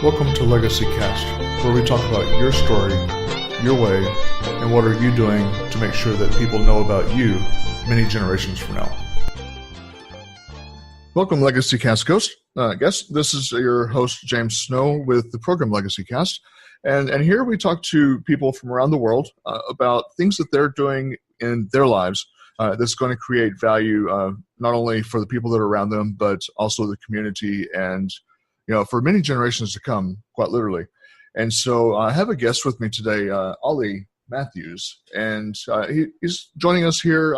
Welcome to Legacy Cast, where we talk about your story, your way, and what are you doing to make sure that people know about you many generations from now. Welcome, Legacy Cast guest. This is your host, James Snow, with the program Legacy Cast. And here we talk to people from around the world about things that they're doing in their lives that's going to create value not only for the people that are around them, but also the community and for many generations to come, quite literally. And so I have a guest with me today, Ollie Matthews, and he's joining us here.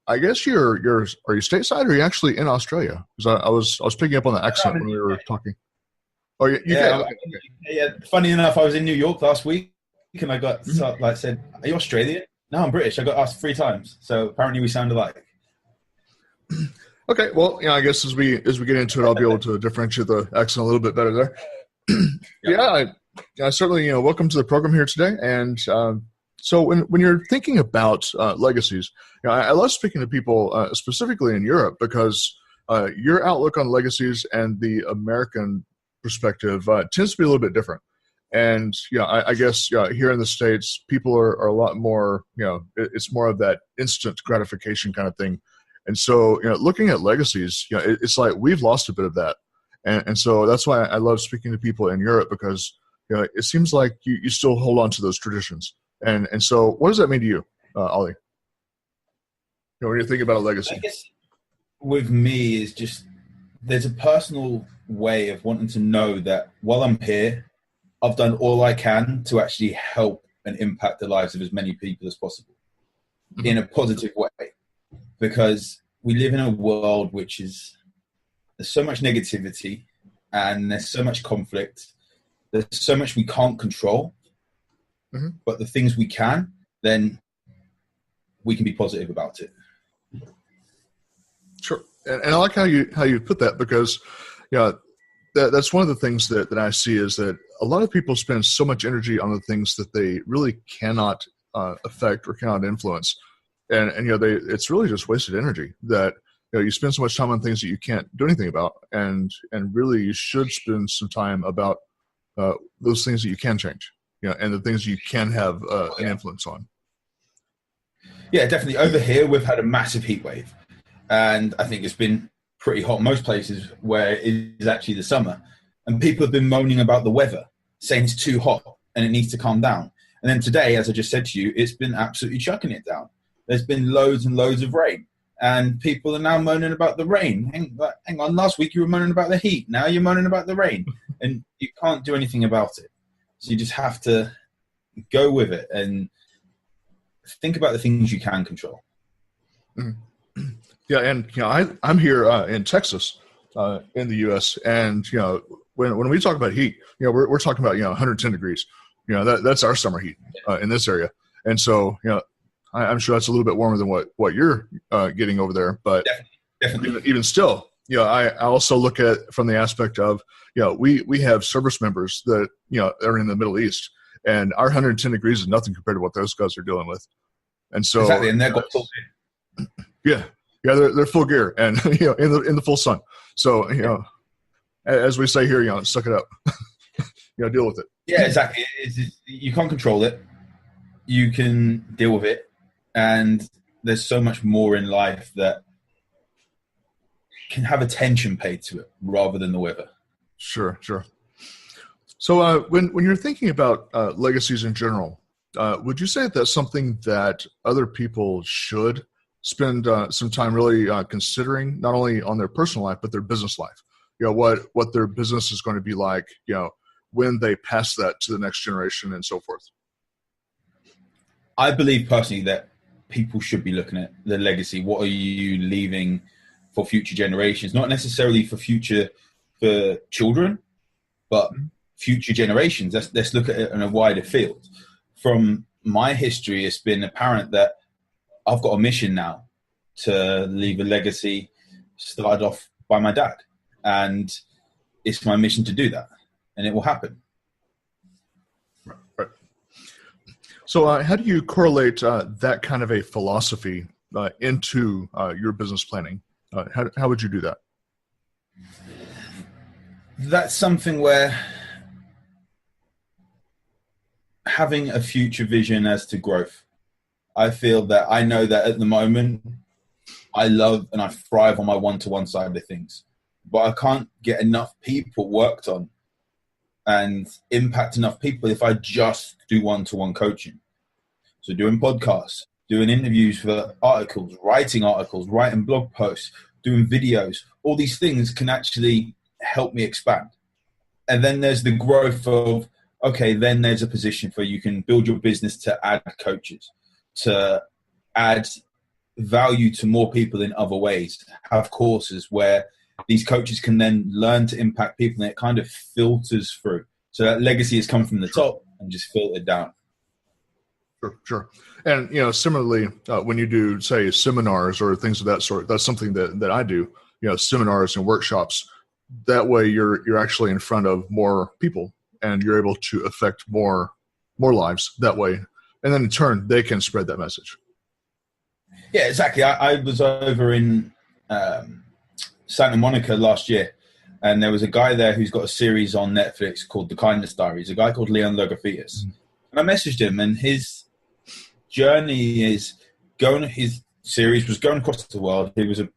I guess are you stateside, or are you actually in Australia? Because I was picking up on the accent when we were talking. Oh, yeah. Okay. Yeah. Funny enough, I was in New York last week, and I got said, "Are you Australian?" No, I'm British. I got asked 3 times, so apparently we sound alike. Okay, well, I guess as we get into it, I'll be able to differentiate the accent a little bit better there. I certainly welcome to the program here today. And so when you're thinking about legacies, I love speaking to people specifically in Europe because your outlook on legacies and the American perspective tends to be a little bit different. And I guess here in the States, people are a lot more it's more of that instant gratification kind of thing. And so, looking at legacies, it's like we've lost a bit of that. And so that's why I love speaking to people in Europe, because, it seems like you still hold on to those traditions. And so what does that mean to you, Ollie? When you're thinking about a legacy? I guess with me is just, there's a personal way of wanting to know that while I'm here, I've done all I can to actually help and impact the lives of as many people as possible in a positive way. Because we live in a world which there's so much negativity and there's so much conflict. There's so much we can't control, but the things we can, then we can be positive about it. Sure. And I like how you put that, because that's one of the things that I see is that a lot of people spend so much energy on the things that they really cannot affect or cannot influence. And it's really just wasted energy that you spend so much time on things that you can't do anything about, and really you should spend some time about those things that you can change, and the things you can have an influence on. Yeah, definitely. Over here, we've had a massive heat wave, and I think it's been pretty hot in most places where it is actually the summer, and people have been moaning about the weather, saying it's too hot and it needs to calm down. And then today, as I just said to you, it's been absolutely chucking it down. There's been loads and loads of rain, and people are now moaning about the rain. Hang on, last week you were moaning about the heat. Now you're moaning about the rain, and you can't do anything about it. So you just have to go with it and think about the things you can control. Yeah, and I'm here in Texas, in the U.S., and when we talk about heat, we're talking about 110 degrees. That's our summer heat in this area, and so I'm sure that's a little bit warmer than what you're getting over there, but definitely. Even still, I also look at it from the aspect of, we have service members that, are in the Middle East, and our 110 degrees is nothing compared to what those guys are dealing with. And so, exactly, and they've got full gear. They're full gear, and in the full sun. So, as we say here, suck it up. Deal with it. Yeah, exactly. You can't control it. You can deal with it. And there's so much more in life that can have attention paid to it rather than the weather. Sure. So when you're thinking about legacies in general, would you say that's something that other people should spend some time really considering, not only on their personal life, but their business life? What their business is going to be like, when they pass that to the next generation and so forth. I believe personally that people should be looking at the legacy. What are you leaving for future generations? Not necessarily for children, but future generations. Let's look at it in a wider field. From my history, it's been apparent that I've got a mission now to leave a legacy started off by my dad. And it's my mission to do that. And it will happen. Right. So how do you correlate that kind of a philosophy into your business planning? How would you do that? that's something where having a future vision as to growth, I feel that I know that at the moment I love and I thrive on my one-to-one side of things, but I can't get enough people worked on and impact enough people if I just do one-to-one coaching. So doing podcasts, doing interviews for articles, writing blog posts, doing videos, all these things can actually help me expand. And then there's the growth of, okay, then there's a position where you can build your business to add coaches, to add value to more people in other ways, have courses where these coaches can then learn to impact people, and it kind of filters through. So that legacy has come from the top and just filtered down. Sure. And, similarly, when you do, say, seminars or things of that sort, that's something that I do, seminars and workshops. That way you're actually in front of more people and you're able to affect more lives that way. And then in turn, they can spread that message. Yeah, exactly. I was over in Santa Monica last year, and there was a guy there who's got a series on Netflix called The Kindness Diaries, a guy called Leon Logotheus. And I messaged him, and his journey is his series was going across the world. He was a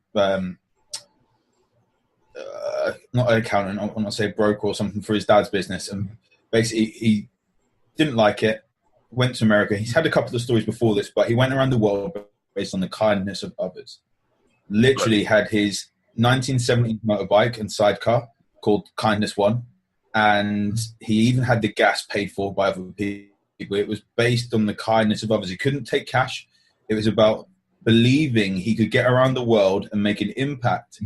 not an accountant, I want to say broker or something for his dad's business. And basically he didn't like it, went to America. He's had a couple of stories before this, but he went around the world based on the kindness of others. Literally had his 1970 motorbike and sidecar called Kindness One. And he even had the gas paid for by other people. It was based on the kindness of others. He couldn't take cash. It was about believing he could get around the world and make an impact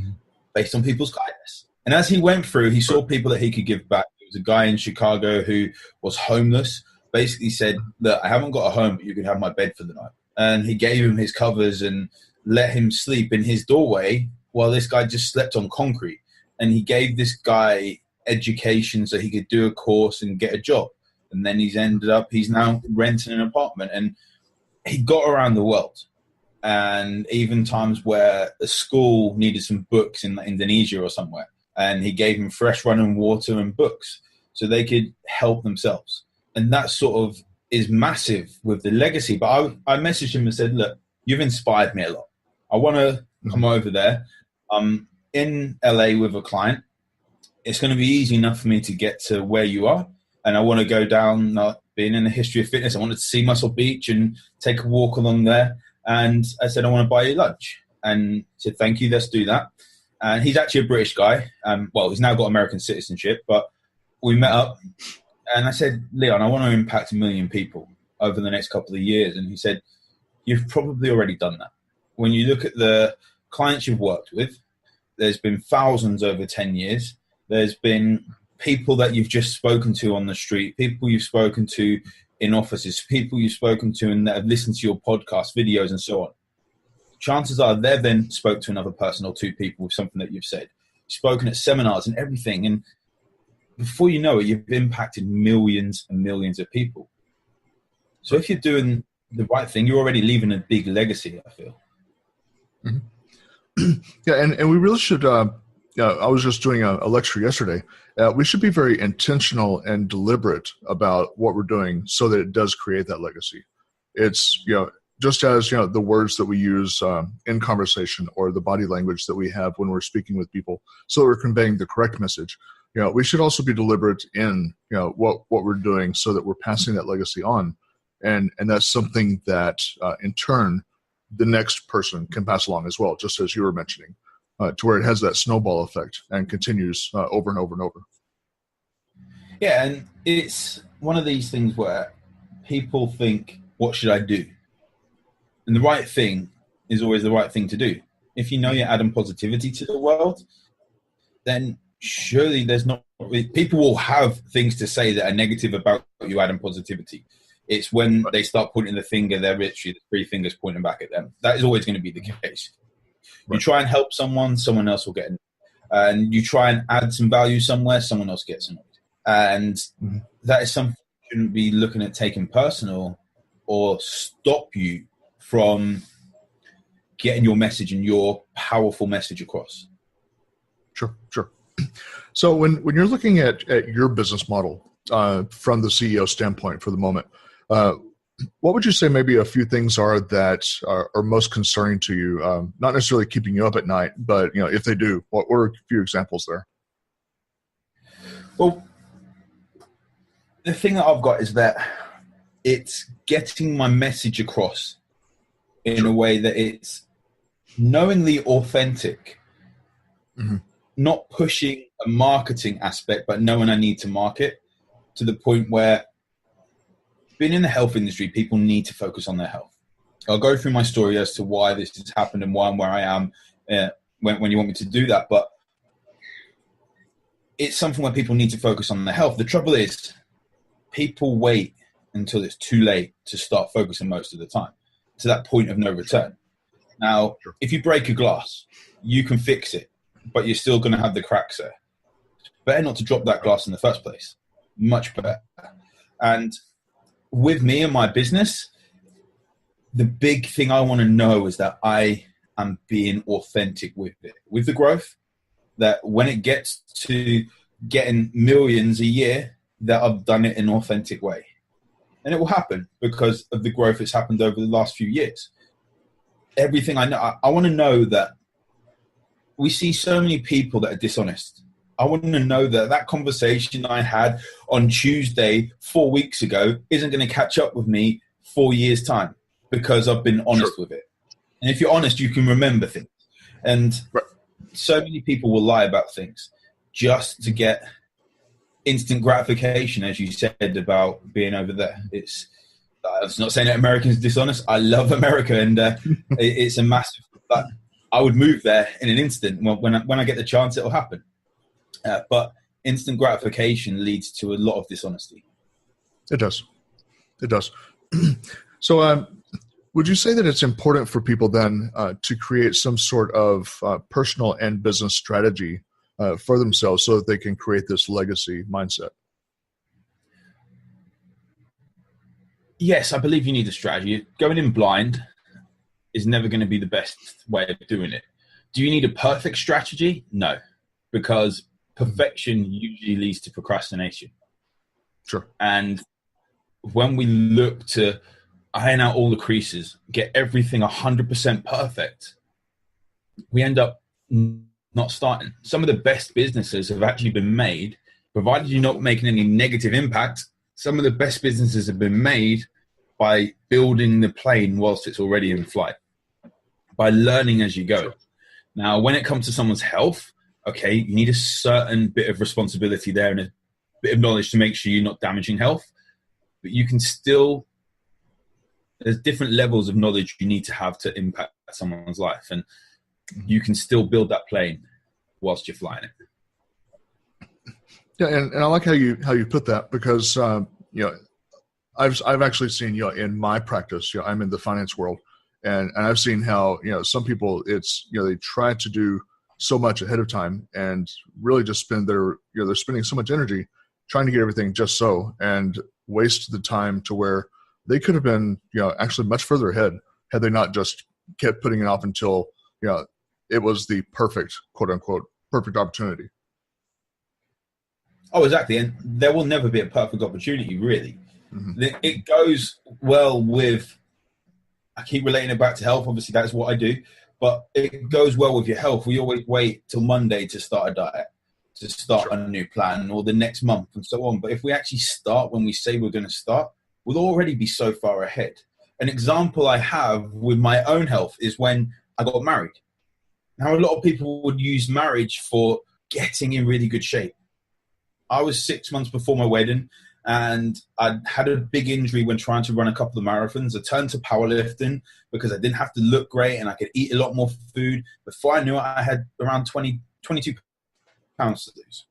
based on people's kindness. And as he went through, he saw people that he could give back. There was a guy in Chicago who was homeless, basically said, look, I haven't got a home, but you can have my bed for the night. And he gave him his covers and let him sleep in his doorway while this guy just slept on concrete. And he gave this guy education so he could do a course and get a job. And then he's now renting an apartment. And he got around the world. And even times where a school needed some books in Indonesia or somewhere, and he gave them fresh running water and books so they could help themselves. And that sort of is massive with the legacy. But I messaged him and said, look, you've inspired me a lot. I want to come over there. I'm in LA with a client. It's going to be easy enough for me to get to where you are. And I want to go down, being in the history of fitness, I wanted to see Muscle Beach and take a walk along there. And I said, I want to buy you lunch. And he said, thank you, let's do that. And he's actually a British guy. He's now got American citizenship, but we met up and I said, Leon, I want to impact 1 million people over the next couple of years. And he said, you've probably already done that. When you look at the clients you've worked with, there's been thousands over 10 years. There's been people that you've just spoken to on the street, people you've spoken to in offices, people you've spoken to and that have listened to your podcast, videos, and so on. Chances are they've then spoke to another person or two people with something that you've said. You've spoken at seminars and everything. And before you know it, you've impacted millions and millions of people. So if you're doing the right thing, you're already leaving a big legacy, I feel. Mm-hmm. Yeah, and we really should, I was just doing a lecture yesterday. We should be very intentional and deliberate about what we're doing so that it does create that legacy. It's, just as, the words that we use in conversation or the body language that we have when we're speaking with people, so that we're conveying the correct message. We should also be deliberate in, what we're doing so that we're passing that legacy on. And that's something that, in turn, the next person can pass along as well, just as you were mentioning, to where it has that snowball effect and continues over and over and over. Yeah, and it's one of these things where people think, what should I do? And the right thing is always the right thing to do. If you know you're adding positivity to the world, then surely there's not... People will have things to say that are negative about you adding positivity. It's when they start pointing the finger, they're literally the 3 fingers pointing back at them. That is always going to be the case. You try and help someone else will get annoyed. And you try and add some value somewhere, someone else gets annoyed. And that is something you shouldn't be looking at taking personal or stop you from getting your message and your powerful message across. Sure. So when you're looking at your business model from the CEO standpoint for the moment, what would you say maybe a few things are that are most concerning to you? Not necessarily keeping you up at night, but if they do, what are a few examples there? Well, the thing that I've got is that it's getting my message across in a way that it's knowingly authentic, not pushing a marketing aspect, but knowing I need to market to the point where being in the health industry, people need to focus on their health. I'll go through my story as to why this has happened and why I'm where I am when you want me to do that. But it's something where people need to focus on their health. The trouble is people wait until it's too late to start focusing most of the time, to that point of no return. Now, if you break a glass, you can fix it, but you're still going to have the cracks there. Better not to drop that glass in the first place. Much better. And with me and my business, the big thing I want to know is that I am being authentic with it. With the growth, that when it gets to getting millions a year, that I've done it in an authentic way. And it will happen because of the growth that's happened over the last few years. Everything I know, I want to know that we see so many people that are dishonest. I want to know that that conversation I had on Tuesday 4 weeks ago isn't going to catch up with me 4 years' time because I've been honest with it. And if you're honest, you can remember things. And so many people will lie about things just to get instant gratification, as you said about being over there. It's not saying that Americans are dishonest. I love America, and it's a massive. But I would move there in an instant. When I get the chance, it'll happen. But instant gratification leads to a lot of dishonesty. It does. It does. So, would you say that it's important for people then to create some sort of personal and business strategy for themselves so that they can create this legacy mindset? Yes, I believe you need a strategy. Going in blind is never going to be the best way of doing it. Do you need a perfect strategy? No, because perfection usually leads to procrastination. Sure. And when we look to iron out all the creases, get everything 100% perfect, we end up not starting. Some of the best businesses have actually been made, provided you're not making any negative impact. Some of the best businesses have been made by building the plane whilst it's already in flight, by learning as you go. Sure. Now, when it comes to someone's health, okay, you need a certain bit of responsibility there and a bit of knowledge to make sure you're not damaging health. But you can still, there's different levels of knowledge you need to have to impact someone's life. And you can still build that plane whilst you're flying it. Yeah, and I like how you put that, because I've actually seen in my practice, I'm in the finance world, and I've seen how some people, it's they try to do so much ahead of time and really just spend they're spending so much energy trying to get everything just so, and waste the time to where they could have been actually much further ahead had they not just kept putting it off until it was the perfect, quote unquote, perfect opportunity. Oh, exactly. And there will never be a perfect opportunity, really. Mm-hmm. It goes well with, I keep relating it back to health. Obviously, that's what I do. But it goes well with your health. We always wait till Monday to start a diet, to start a new plan, or the next month and so on. But if we actually start when we say we're going to start, we'll already be so far ahead. An example I have with my own health is when I got married. Now, a lot of people would use marriage for getting in really good shape. I was 6 months before my wedding, and I had a big injury when trying to run a couple of marathons. I turned to powerlifting because I didn't have to look great and I could eat a lot more food. Before I knew it, I had around 22 pounds to lose,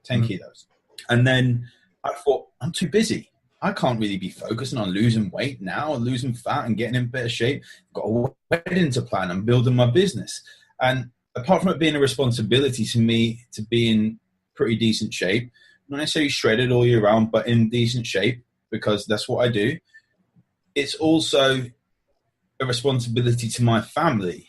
10 kilos. And then I thought, I'm too busy. I can't really be focusing on losing weight now and losing fat and getting in better shape. I've got a wedding to plan. I'm building my business. And apart from it being a responsibility to me to be in pretty decent shape, not necessarily shredded all year round, but in decent shape, because that's what I do. It's also a responsibility to my family